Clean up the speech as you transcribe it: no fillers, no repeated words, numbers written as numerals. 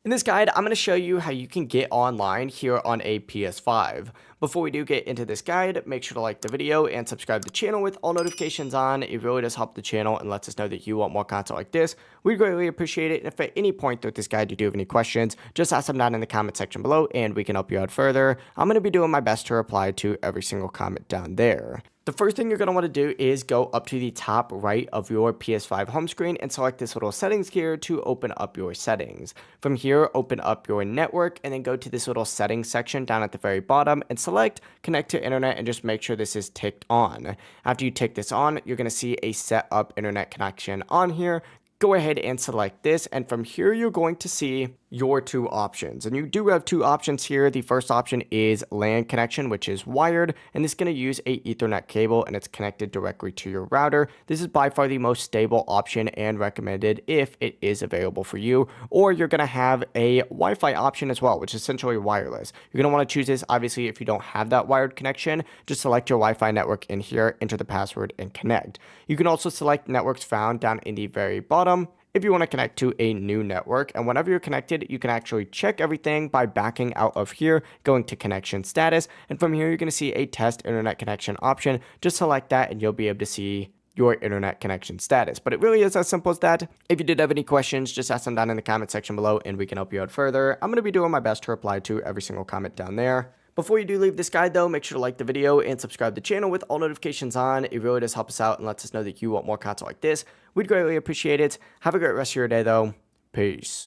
In this guide, I'm going to show you how you can get online here on a PS5. Before we do get into this guide, make sure to like the video and subscribe to the channel with all notifications on. It really does help the channel and lets us know that you want more content like this. We greatly appreciate it. And if at any point throughout this guide you do have any questions, just ask them down in the comment section below and we can help you out further. I'm going to be doing my best to reply to every single comment down there. The first thing you're going to want to do is go up to the top right of your PS5 home screen and select this little settings gear to open up your settings. From here, open up your network and then go to this little settings section down at the very bottom and select connect to internet and just make sure this is ticked on. After you tick this on, you're going to see a set up internet connection on here. Go ahead and select this, and from here you're going to see your two options, and you do have two options here. The first option is LAN connection, which is wired, and it's going to use a Ethernet cable and it's connected directly to your router. This is by far the most stable option and recommended if it is available for you. Or you're going to have a Wi-Fi option as well, which is essentially wireless. You're going to want to choose this obviously if you don't have that wired connection. Just select your Wi-Fi network in here, enter the password and connect. You can also select networks found down in the very bottom if you want to connect to a new network, and whenever you're connected, you can actually check everything by backing out of here, going to connection status, and from here you're going to see a test internet connection option. Just select that and you'll be able to see your internet connection status. But it really is as simple as that. If you did have any questions, just ask them down in the comment section below and we can help you out further. I'm going to be doing my best to reply to every single comment down there. Before you do leave this guide though, make sure to like the video and subscribe to the channel with all notifications on. It really does help us out and lets us know that you want more content like this. We'd greatly appreciate it. Have a great rest of your day though. Peace.